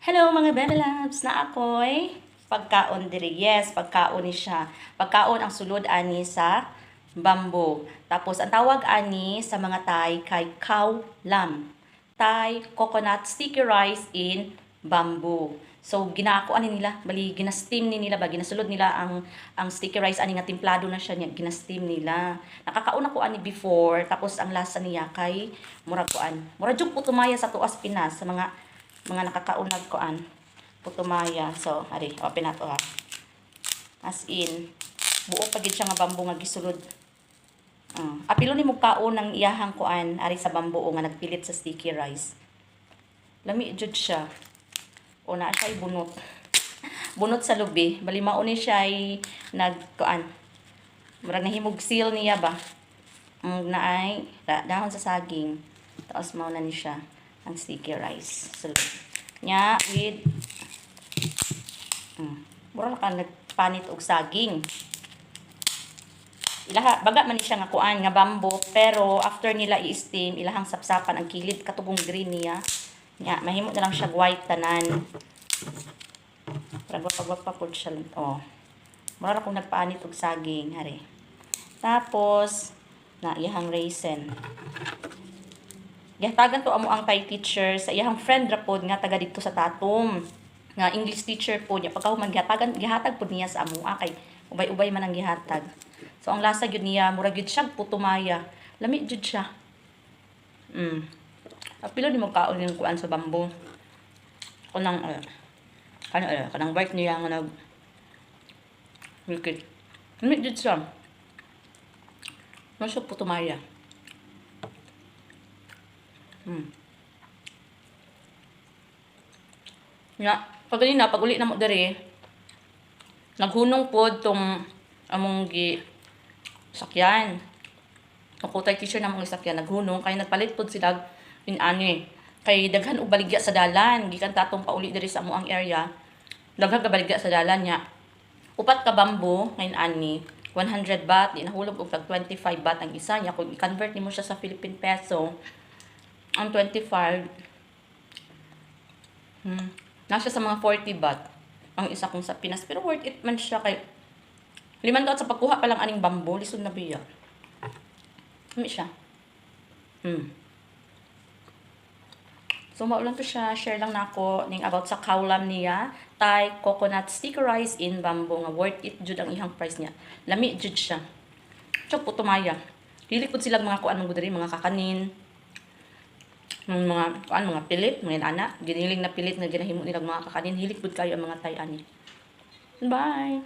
Hello mga Bella Labs! Na ako'y pagkaon diri. Yes, pagkaon ni siya. Pagkaon ang sulod ani sa bamboo. Tapos ang tawag ani sa mga Thai kay khao lam. Thai coconut sticky rice in bamboo. So ginaako ani nila, bali gina-steam ni nila ba, ginasulod nila ang sticky rice ani nga templado na siya niya, gina-steam nila. Nakakauna ko ani before, tapos ang lasa niya kay murag kuan. Murag jud putumaya sa tuas Pinas sa mga nakakaunag koan putumaya. So ari open nato ha, as in buo pa gid siya nga bamboo nga gisulod. Apilo ni mo kaon ng iyahang koan ari sa bamboo nga nagpilit sa sticky rice. Lami jud siya. O na siya bunot bunot sa lubi, bali mao ni siya ay nagkoan murag nahimog seal niya ba, naay dahon sa saging, tapos mao na ni siya ang sticky rice. So, nya with mura ka nagpanit og saging. Ilaha baga man ni siya nga kuan nga bamboo, pero after nila i-steam ilahang sapsapan ang kilid katubong green niya. Nya mahimo na lang siya white tanan. Pagwag pa pud siya. Oh. Mura ra kung nagpanit og saging hari. Tapos na iyahang raisin. Gihatagan to amo ang Thai teacher sa iyang friend ra pod nga taga dito sa Tatom. Nga English teacher po niya. Pagkahuman gihatag pod niya sa amo kay ubay-ubay man ang gihatag. So ang lasa gyud niya mura gyud siya putumaya. Lami gyud siya. Apilo di mo kaon yung kuan sa bamboo. Kanang kanang white niya nga nag wicked. Lami gyud siya. Mura siya putumaya. Nga, pag uli na mo diri, naghunong pod tong among gi sakyan. Tong kutay teacher na mong sakyan, naghunong, kaya nagpalit pod sila ani. Kay daghan og baligya sa dalan, gikan tatong pauli diri sa amuang area. Daghan ka baligya sa dalan nya. Upat ka bamboo, ngayon ani, 100 baht, di nahulog og tag 25 baht ang isa niya. Kung i-convert nimo siya sa Philippine peso, ang 25 nasa sa mga 40 baht ang isa kong sa Pinas, pero worth it man siya kay 5 taon sa pagkuha pa lang aning bamboo, lisod na biya. Kami siya. So mao lang to siya, share lang nako ning about sa khao lam niya, Thai coconut sticky rice in bamboo nga worth it jud ang ihang price niya. Lami jud siya. So putumaya. Dili pud sila mga kuan mga diri, mga kakanin. Mga pilit, mga anak, giniling na pilit nga ginahimo nila mga kakanin, hilig pud kayo ang mga Thai ani. Bye.